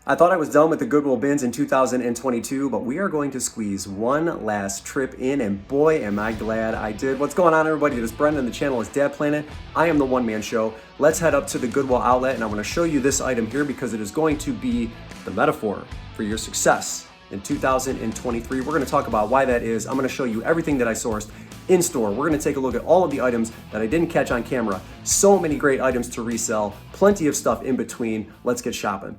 I thought I was done with the Goodwill bins in 2022, but we are going to squeeze one last trip in, and boy, am I glad I did. What's going on, everybody? This is Brendan. The channel is Dad Planet. I am the one-man show. Let's head up to the Goodwill Outlet, and I'm going to show you this item here because it is going to be the metaphor for your success in 2023. We're going to talk about why that is. I'm going to show you everything that I sourced in store. We're going to take a look at all of the items that I didn't catch on camera. So many great items to resell, plenty of stuff in between. Let's get shopping.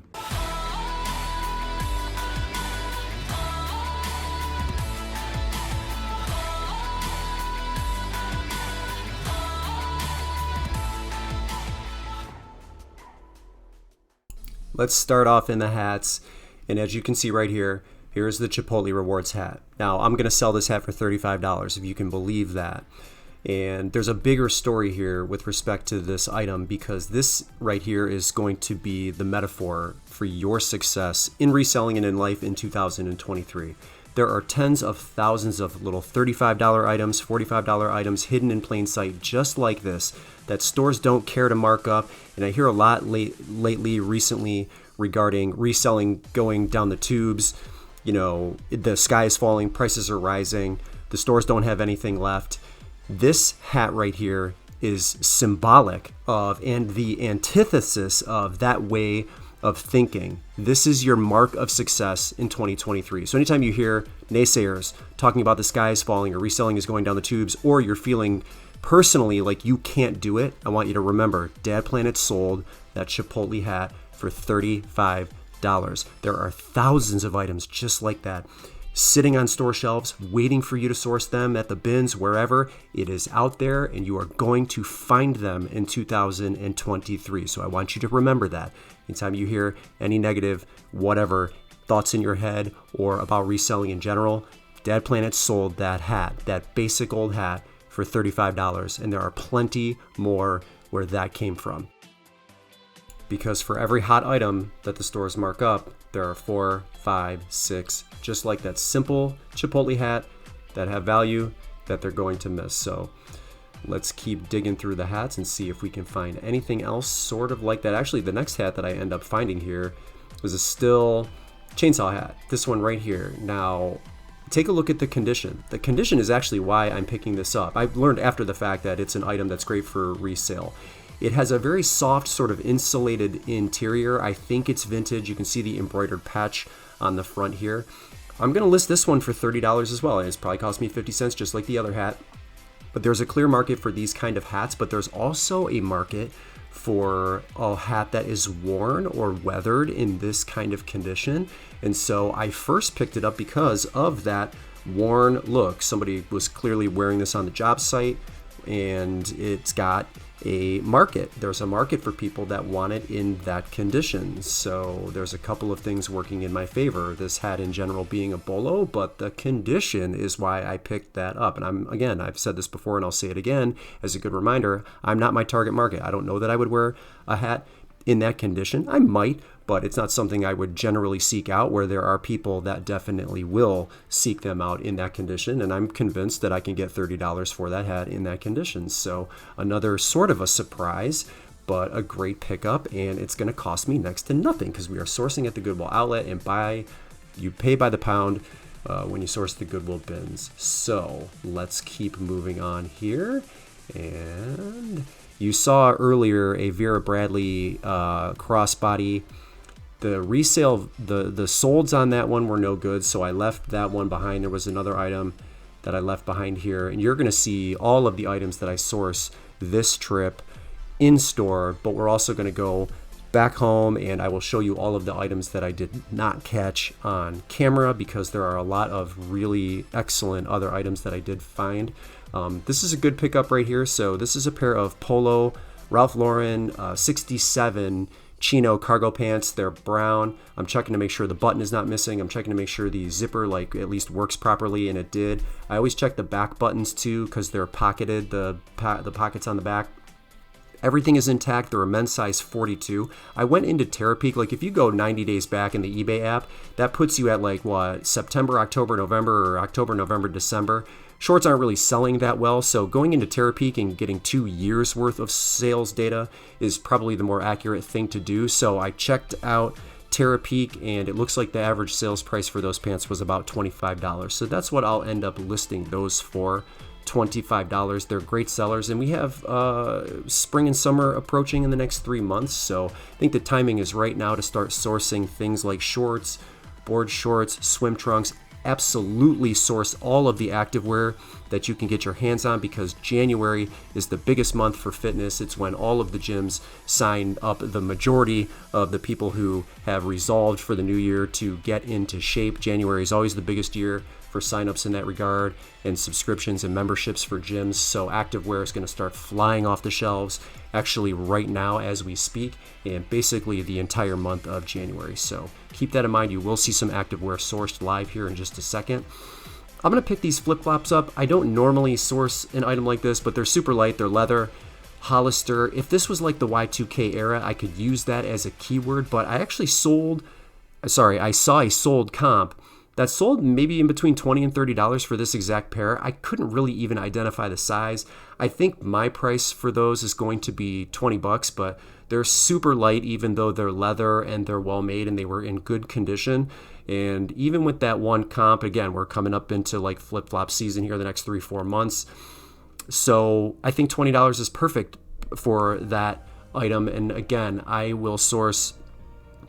Let's start off in the hats, and as you can see right here, here's the Chipotle Rewards hat. Now, I'm going to sell this hat for $35, if you can believe that. And there's a bigger story here with respect to this item, because this right here is going to be the metaphor for your success in reselling and in life in 2023. There are tens of thousands of little $35 items, $45 items hidden in plain sight just like this that stores don't care to mark up. And I hear a lot recently regarding reselling going down the tubes. You know, the sky is falling, prices are rising, the stores don't have anything left. This hat right here is symbolic of and the antithesis of that way of thinking. This is your mark of success in 2023. So anytime you hear naysayers talking about the sky is falling or reselling is going down the tubes, or you're feeling personally like you can't do it, I want you to remember Dad Planet sold that Chipotle hat for $35. There are thousands of items just like that sitting on store shelves waiting for you to source them at the bins, wherever. It is out there, and you are going to find them in 2023. So I want you to remember that. Anytime you hear any negative, whatever, thoughts in your head or about reselling in general, Dad Planet sold that hat, that basic old hat, for $35. And there are plenty more where that came from. Because for every hot item that the stores mark up, there are 4, 5, 6, just like that simple Chipotle hat that have value that they're going to miss. So let's keep digging through the hats and see if we can find anything else sort of like that. Actually, the next hat that I end up finding here was a still chainsaw hat. This one right here. Now, take a look at the condition. The condition is actually why I'm picking this up. I've learned after the fact that it's an item that's great for resale. It has a very soft sort of insulated interior. I think it's vintage. You can see the embroidered patch on the front here. I'm going to list this one for $30 as well. It's probably cost me 50 cents just like the other hat. But there's a clear market for these kind of hats, but there's also a market for a hat that is worn or weathered in this kind of condition. And so I first picked it up because of that worn look. Somebody was clearly wearing this on the job site, and it's got a market. There's a market for people that want it in that condition. So there's a couple of things working in my favor. This hat in general being a bolo, but the condition is why I picked that up. And I've said this before and I'll say it again as a good reminder, I'm not my target market. I don't know that I would wear a hat in that condition. I might, but it's not something I would generally seek out, where there are people that definitely will seek them out in that condition. And I'm convinced that I can get $30 for that hat in that condition. So another sort of a surprise, but a great pickup. And it's going to cost me next to nothing because we are sourcing at the Goodwill Outlet, and you pay by the pound when you source the Goodwill bins. So let's keep moving on here. And you saw earlier a Vera Bradley crossbody. The resale, the solds on that one were no good, so I left that one behind. There was another item that I left behind here, and you're going to see all of the items that I source this trip in store, but we're also going to go back home, and I will show you all of the items that I did not catch on camera, because there are a lot of really excellent other items that I did find. This is a good pickup right here. So this is a pair of Polo Ralph Lauren 67 chino cargo pants. They're brown. I'm checking to make sure the button is not missing. I'm checking to make sure the zipper at least works properly, and it did. I always check the back buttons too, because they're pocketed, the pockets on the back. Everything is intact. They're a men's size 42. I went into Terapeak. Like, if you go 90 days back in the eBay app, that puts you at like what, September, October, November, or October, November, December. Shorts aren't really selling that well, so going into Terapeak and getting 2 years worth of sales data is probably the more accurate thing to do. So I checked out Terapeak, and it looks like the average sales price for those pants was about $25. So that's what I'll end up listing those for, $25. They're great sellers, and we have spring and summer approaching in the next 3 months, so I think the timing is right now to start sourcing things like shorts, board shorts, swim trunks. Absolutely source all of the activewear that you can get your hands on, because January is the biggest month for fitness. It's when all of the gyms sign up the majority of the people who have resolved for the new year to get into shape. January is always the biggest year for signups in that regard, and subscriptions and memberships for gyms. So activewear is going to start flying off the shelves actually right now as we speak, and basically the entire month of January. So keep that in mind. You will see some activewear sourced live here in just a second. I'm going to pick these flip-flops up. I don't normally source an item like this, but they're super light. They're leather, Hollister. If this was like the Y2K era, I could use that as a keyword, but I saw a sold comp that sold maybe in between $20 and $30 for this exact pair. I couldn't really even identify the size. I think my price for those is going to be $20, but they're super light, even though they're leather and they're well made and they were in good condition. And even with that one comp, again, we're coming up into like flip-flop season here the next 3-4 months. So I think $20 is perfect for that item. And again, I will source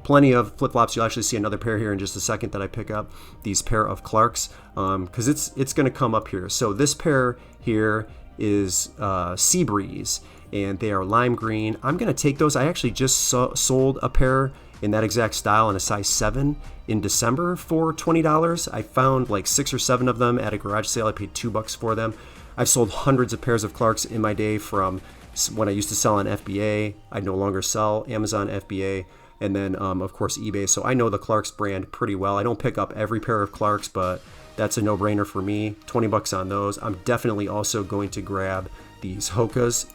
plenty of flip-flops. You'll actually see another pair here in just a second that I pick up, these pair of Clarks, because it's going to come up here. So this pair here is Sea Breeze, and they are lime green. I'm going to take those. I actually just sold a pair in that exact style in a size 7 in December for $20. I found like 6 or 7 of them at a garage sale. I paid $2 for them. I've sold hundreds of pairs of Clarks in my day, from when I used to sell on FBA. I no longer sell Amazon, FBA, and then of course eBay. So I know the Clarks brand pretty well. I don't pick up every pair of Clarks, but that's a no-brainer for me. $20 on those. I'm definitely also going to grab these Hokas.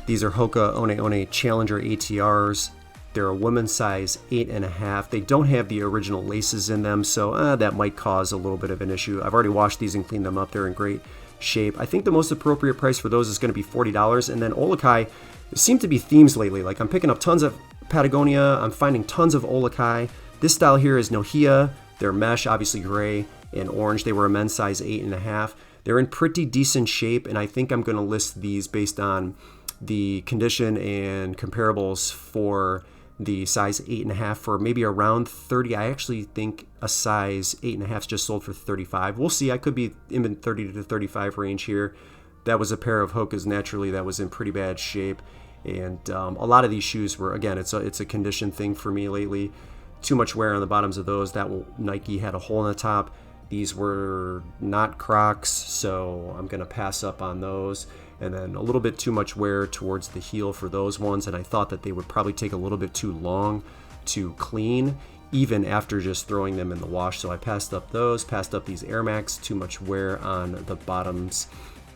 These are Hoka One One Challenger ATRs. They're a women's size 8.5. They don't have the original laces in them, so that might cause a little bit of an issue. I've already washed these and cleaned them up. They're in great shape. I think the most appropriate price for those is going to be $40. And then Olakai, there seem to be themes lately. Like, I'm picking up tons of Patagonia. I'm finding tons of Olakai. This style here is Nohea. They're mesh, obviously gray and orange. They were a men's size 8.5. They're in pretty decent shape, and I think I'm going to list these based on the condition and comparables for the size 8.5 for maybe around 30. I actually think a size 8.5 just sold for 35. We'll see. I could be in the 30 to 35 range here. That was a pair of Hokas naturally that was in pretty bad shape, and a lot of these shoes were, again, it's a condition thing for me lately. Too much wear on the bottoms of those. That Nike had a hole in the top. These were not Crocs, so I'm gonna pass up on those. And then a little bit too much wear towards the heel for those ones, and I thought that they would probably take a little bit too long to clean, even after just throwing them in the wash. So I passed up those, passed up these Air Max, too much wear on the bottoms.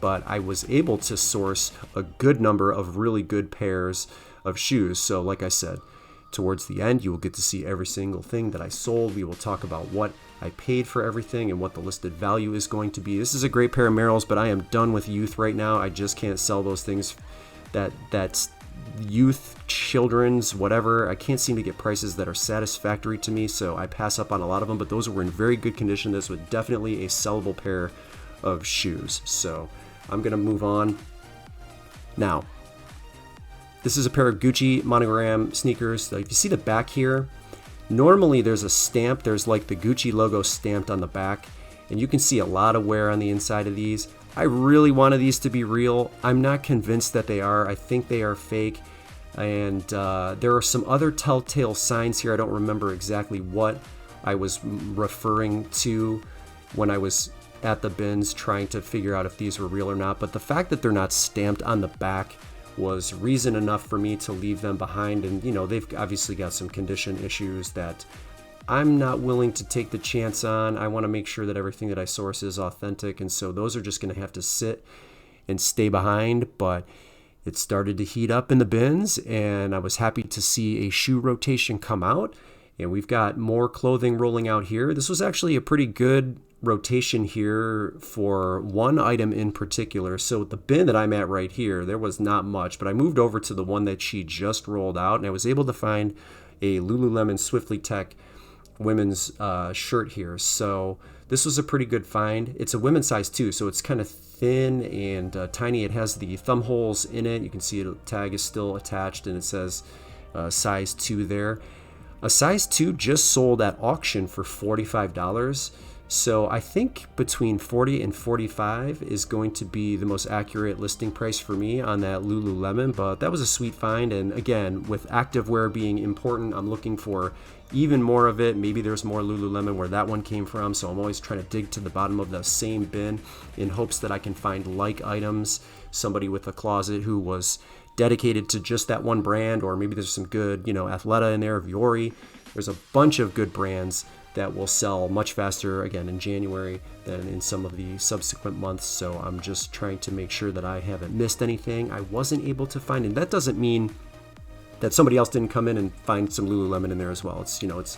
But I was able to source a good number of really good pairs of shoes. So like I said, towards the end, you will get to see every single thing that I sold. We will talk about what I paid for everything and what the listed value is going to be. This is a great pair of Merrells, but I am done with youth right now. I just can't sell those things. That's youth, children's, whatever. I can't seem to get prices that are satisfactory to me, so I pass up on a lot of them, but those were in very good condition. This was definitely a sellable pair of shoes. So I'm going to move on. Now, this is a pair of Gucci monogram sneakers. Like, if you see the back here, normally there's a stamp. There's like the Gucci logo stamped on the back, and you can see a lot of wear on the inside of these. I really wanted these to be real. I'm not convinced that they are. I think they are fake, and there are some other telltale signs here. I don't remember exactly what I was referring to when I was at the bins trying to figure out if these were real or not, but the fact that they're not stamped on the back was reason enough for me to leave them behind. And you know, they've obviously got some condition issues that I'm not willing to take the chance on. I want to make sure that everything that I source is authentic, and so those are just going to have to sit and stay behind. But it started to heat up in the bins, and I was happy to see a shoe rotation come out, and we've got more clothing rolling out here. This was actually a pretty good rotation here for one item in particular. So the bin that I'm at right here, there was not much, but I moved over to the one that she just rolled out, and I was able to find a Lululemon Swiftly Tech women's shirt here. So this was a pretty good find. It's a women's size too, so it's kind of thin and tiny. It has the thumb holes in it. You can see the tag is still attached, and it says size 2 there. A size 2 just sold at auction for $45. So I think between $40 and $45 is going to be the most accurate listing price for me on that Lululemon, but that was a sweet find. And again, with activewear being important, I'm looking for even more of it. Maybe there's more Lululemon where that one came from, so I'm always trying to dig to the bottom of the same bin in hopes that I can find like items, somebody with a closet who was dedicated to just that one brand, or maybe there's some good, Athleta in there, Viore. There's a bunch of good brands that will sell much faster, again, in January than in some of the subsequent months. So I'm just trying to make sure that I haven't missed anything I wasn't able to find. And that doesn't mean that somebody else didn't come in and find some Lululemon in there as well. It's, it's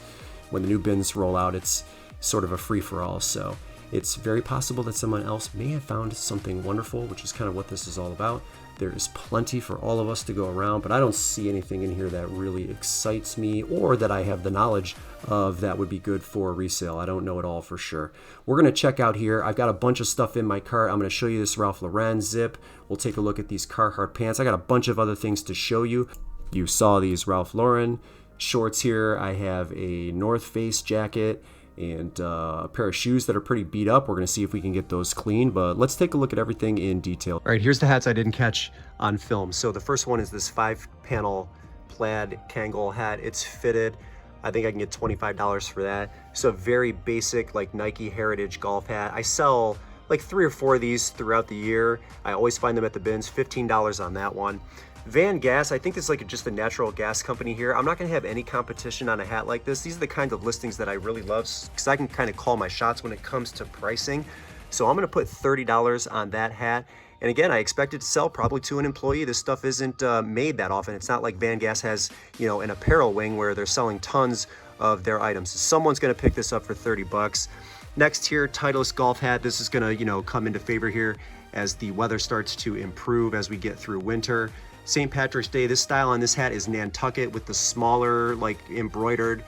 when the new bins roll out, it's sort of a free-for-all. So it's very possible that someone else may have found something wonderful, which is kind of what this is all about. There is plenty for all of us to go around, but I don't see anything in here that really excites me or that I have the knowledge of that would be good for resale. I don't know it all for sure. We're going to check out here. I've got a bunch of stuff in my cart. I'm going to show you this Ralph Lauren zip. We'll take a look at these Carhartt pants. I got a bunch of other things to show you. You saw these Ralph Lauren shorts here. I have a North Face jacket and a pair of shoes that are pretty beat up. We're going to see if we can get those clean, but let's take a look at everything in detail. All right, here's the hats I didn't catch on film. So the first one is this 5-panel plaid Kangol hat. It's fitted. I think I can get $25 for that. So a very basic, like Nike Heritage golf hat. I sell like 3 or 4 of these throughout the year. I always find them at the bins, $15 on that one. Van Gas, I think this is like just a natural gas company here. I'm not gonna have any competition on a hat like this. These are the kind of listings that I really love because I can kind of call my shots when it comes to pricing. So I'm gonna put $30 on that hat. And again, I expect it to sell probably to an employee. This stuff isn't made that often. It's not like Van Gas has, an apparel wing where they're selling tons of their items. So someone's gonna pick this up for 30 bucks. Next here, Titleist golf hat. This is gonna, come into favor here as the weather starts to improve as we get through winter. St. Patrick's Day, this style on this hat is Nantucket with the smaller, like embroidered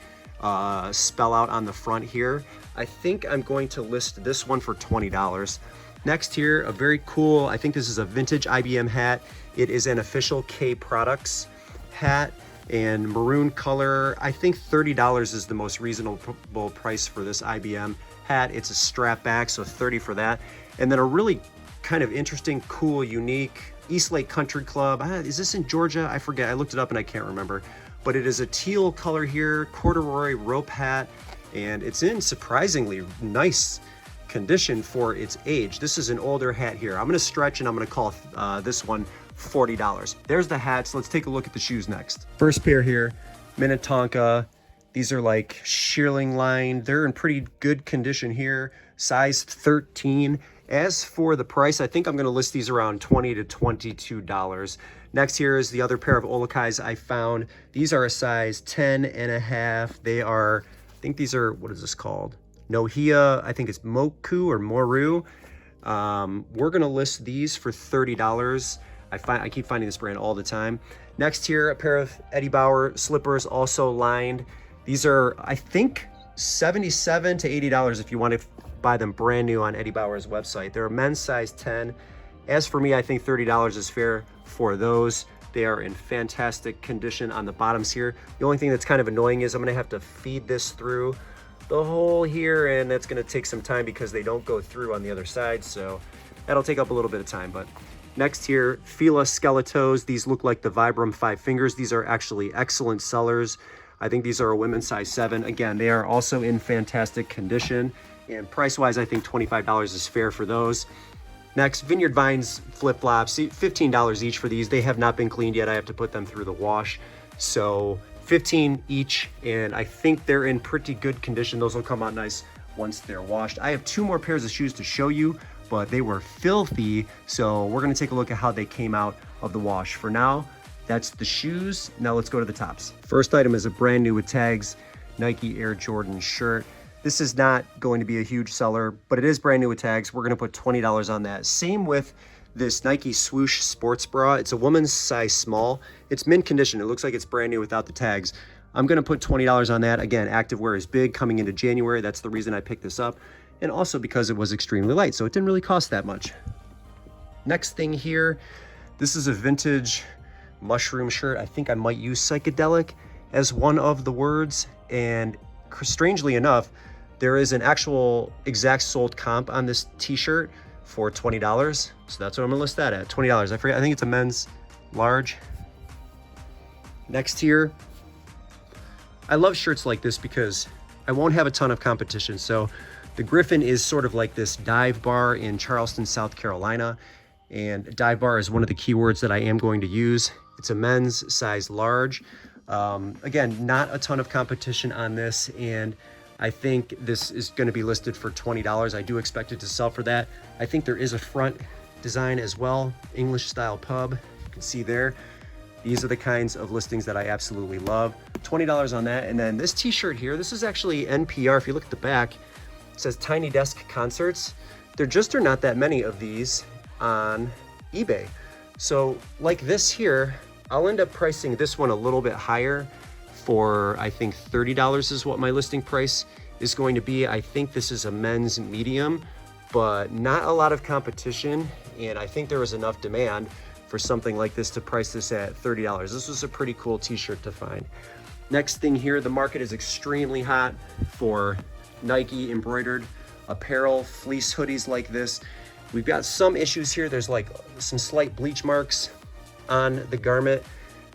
spell out on the front here. I think I'm going to list this one for $20. Next here, a very cool, I think this is a vintage IBM hat. It is an official K Products hat and maroon color. I think $30 is the most reasonable price for this IBM hat. It's a strap back, so $30 for that. And then a really kind of interesting, cool, unique Eastlake Country Club. Is this in Georgia? I forget. I looked it up and I can't remember. But it is a teal color here, corduroy rope hat, and it's in surprisingly nice condition for its age. This is an older hat here. I'm going to stretch and I'm going to call this one $40. There's the hats. Let's take a look at the shoes next. First pair here, Minnetonka. These are like shearling lined. They're in pretty good condition here. Size 13. As for the price, I think I'm going to list these around $20 to $22. Next here is the other pair of Olakais I found. These are a size 10 and a half. They are, I think these are, what is this called? Nohia, I think it's Moku or Moru. We're going to list these for $30. I keep finding this brand all the time. Next here, a pair of Eddie Bauer slippers, also lined. These are, I think, $77 to $80 if you want to buy them brand new on Eddie Bauer's website. They're a men's size 10. As for me, I think $30 is fair for those. They are in fantastic condition on the bottoms here. The only thing that's kind of annoying is I'm going to have to feed this through the hole here, and that's going to take some time because they don't go through on the other side, so that'll take up a little bit of time. But next here, Fila Skeletos. These look like the Vibram 5 Fingers. These are actually excellent sellers. I think these are a women's size 7. Again, they are also in fantastic condition. And price-wise, I think $25 is fair for those. Next, Vineyard Vines flip-flops, $15 each for these. They have not been cleaned yet. I have to put them through the wash. So $15 each, and I think they're in pretty good condition. Those will come out nice once they're washed. I have 2 more pairs of shoes to show you, but they were filthy. So we're gonna take a look at how they came out of the wash. For now, that's the shoes. Now let's go to the tops. First item is a brand new with tags, Nike Air Jordan shirt. This is not going to be a huge seller, but it is brand new with tags. We're gonna put $20 on that. Same with this Nike Swoosh sports bra. It's a woman's size small. It's mint condition. It looks like it's brand new without the tags. I'm gonna put $20 on that. Again, activewear is big coming into January. That's the reason I picked this up. And also because it was extremely light, so it didn't really cost that much. Next thing here, this is a vintage mushroom shirt. I think I might use psychedelic as one of the words. And strangely enough, there is an actual exact sold comp on this t-shirt for $20. So that's what I'm gonna list that at, $20. I forget, I think it's a men's large. Next here, I love shirts like this because I won't have a ton of competition. So the Griffin is sort of like this dive bar in Charleston, South Carolina. And dive bar is one of the keywords that I am going to use. It's a men's size large. Again, not a ton of competition on this. And I think this is going to be listed for $20. I do expect it to sell for that. I think there is a front design as well, English style pub. You can see there. These are the kinds of listings that I absolutely love. $20 on that. And then this t-shirt here, this is actually NPR. If you look at the back, it says Tiny Desk Concerts. There just are not that many of these on eBay. So like this here, I'll end up pricing this one a little bit higher for, I think $30 is what my listing price is going to be. I think this is a men's medium, but not a lot of competition. And I think there was enough demand for something like this to price this at $30. This was a pretty cool t-shirt to find. Next thing here, the market is extremely hot for Nike embroidered apparel, fleece hoodies like this. We've got some issues here. There's like some slight bleach marks on the garment.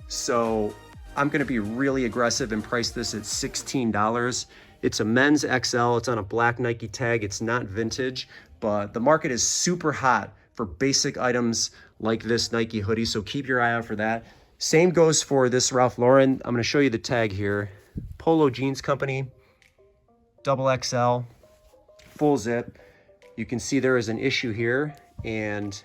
So I'm gonna be really aggressive and price this at $16. It's a men's XL, it's on a black Nike tag, it's not vintage, but the market is super hot for basic items like this Nike hoodie, so keep your eye out for that. Same goes for this Ralph Lauren. I'm gonna show you the tag here. Polo Jeans Company, double XL, full zip. You can see there is an issue here, and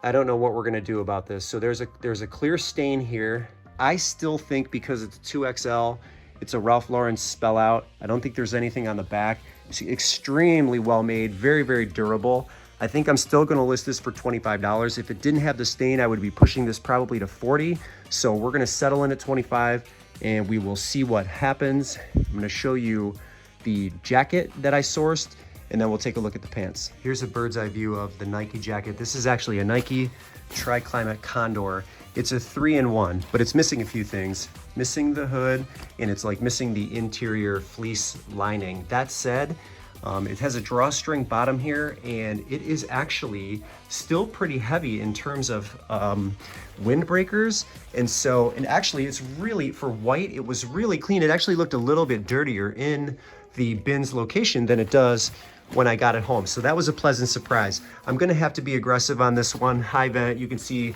I don't know what we're gonna do about this. So there's a clear stain here. I still think because it's 2XL, it's a Ralph Lauren spell out. I don't think there's anything on the back. It's extremely well made, very, very durable. I think I'm still gonna list this for $25. If it didn't have the stain, I would be pushing this probably to 40. So we're gonna settle in at 25 and we will see what happens. I'm gonna show you the jacket that I sourced, and then we'll take a look at the pants. Here's a bird's eye view of the Nike jacket. This is actually a Nike Tri-Climate Condor. It's a 3-in-1, but it's missing a few things. Missing the hood, and it's like missing the interior fleece lining. That said, it has a drawstring bottom here, and it is actually still pretty heavy in terms of windbreakers. And actually it's really, for white, it was really clean. It actually looked a little bit dirtier in the bins location than it does when I got it home. So that was a pleasant surprise. I'm gonna have to be aggressive on this one. High vent, you can see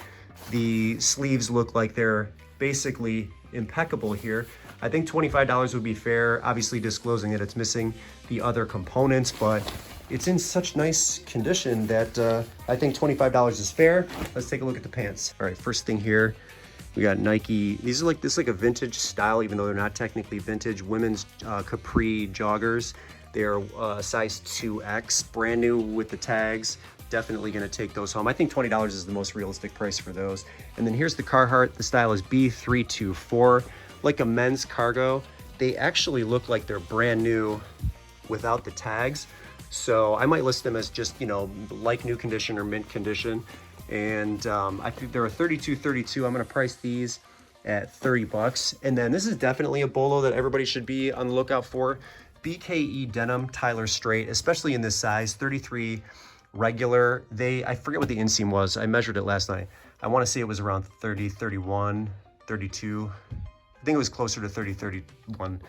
the sleeves look like they're basically impeccable here. I think $25 would be fair, obviously disclosing that it's missing the other components, but it's in such nice condition that I think $25 is fair. Let's take a look at the pants. All right, first thing here, we got Nike. These are like, this is like a vintage style, even though they're not technically vintage. Women's capri joggers. They are size 2X, brand new with the tags. Definitely gonna take those home. I think $20 is the most realistic price for those. And then here's the Carhartt. The style is B324, like a men's cargo. They actually look like they're brand new without the tags. So I might list them as just, you know, like new condition or mint condition. And I think they're a 32. I'm gonna price these at $30. And then this is definitely a bolo that everybody should be on the lookout for. BKE denim Tyler Straight, especially in this size, 33 regular. I forget what the inseam was. I measured it last night. I wanna say it was around 30, 31, 32. I think it was closer to 30, 31.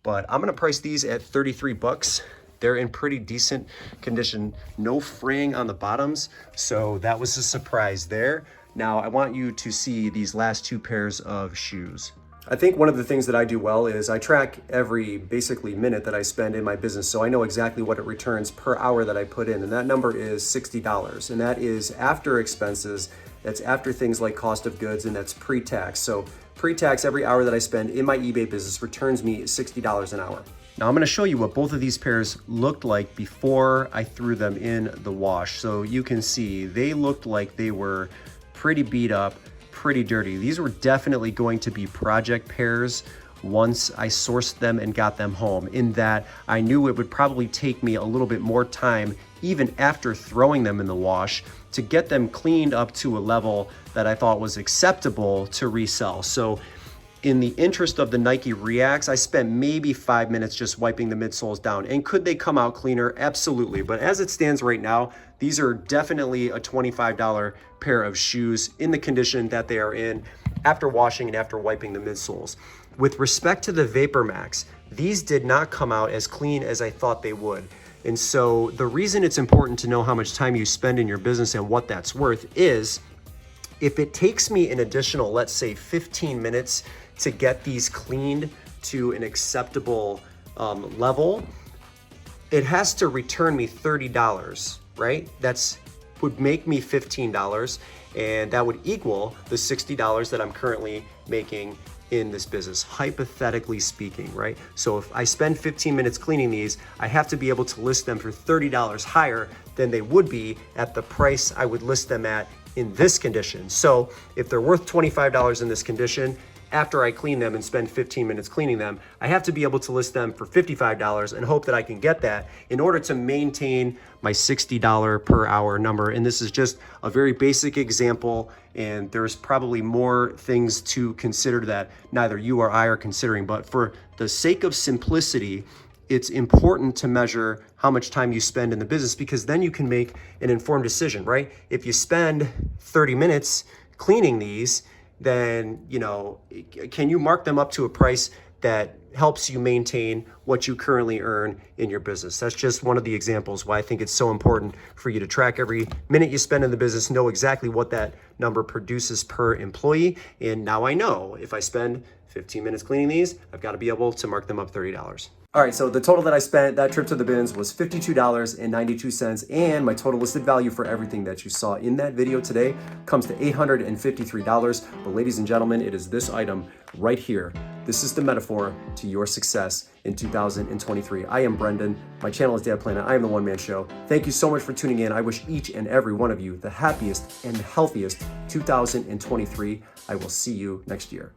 But I'm gonna price these at $33. They're in pretty decent condition. No fraying on the bottoms, so that was a surprise there. Now, I want you to see these last two pairs of shoes. I think one of the things that I do well is I track every basically minute that I spend in my business, so I know exactly what it returns per hour that I put in, and that number is $60, and that is after expenses. That's after things like cost of goods, and that's pre-tax. So pre-tax, every hour that I spend in my eBay business returns me $60 an hour. Now I'm gonna show you what both of these pairs looked like before I threw them in the wash. So you can see they looked like they were pretty beat up, pretty dirty. These were definitely going to be project pairs once I sourced them and got them home, in that I knew it would probably take me a little bit more time, even after throwing them in the wash, to get them cleaned up to a level that I thought was acceptable to resell. So in the interest of the Nike Reacts, I spent maybe 5 minutes just wiping the midsoles down. And could they come out cleaner? Absolutely. But as it stands right now, these are definitely a $25 pair of shoes in the condition that they are in after washing and after wiping the midsoles. With respect to the Vapor Max, these did not come out as clean as I thought they would. And so the reason it's important to know how much time you spend in your business and what that's worth is, if it takes me an additional, let's say 15 minutes to get these cleaned to an acceptable level, it has to return me $30, right? Would make me $15, and that would equal the $60 that I'm currently making in this business, hypothetically speaking, right? So if I spend 15 minutes cleaning these, I have to be able to list them for $30 higher than they would be at the price I would list them at in this condition. So if they're worth $25 in this condition, after I clean them and spend 15 minutes cleaning them, I have to be able to list them for $55 and hope that I can get that in order to maintain my $60 per hour number. And this is just a very basic example, and there's probably more things to consider that neither you or I are considering. But for the sake of simplicity, it's important to measure how much time you spend in the business, because then you can make an informed decision, right? If you spend 30 minutes cleaning these, then, can you mark them up to a price that helps you maintain what you currently earn in your business? That's just one of the examples why I think it's so important for you to track every minute you spend in the business, know exactly what that number produces per employee. And now I know if I spend 15 minutes cleaning these, I've got to be able to mark them up $30. All right, so the total that I spent that trip to the bins was $52.92, and my total listed value for everything that you saw in that video today comes to $853. But ladies and gentlemen, it is this item right here. This is the metaphor to your success in 2023. I am Brendan. My channel is Dad Planet. I am the One Man Show. Thank you so much for tuning in. I wish each and every one of you the happiest and healthiest 2023. I will see you next year.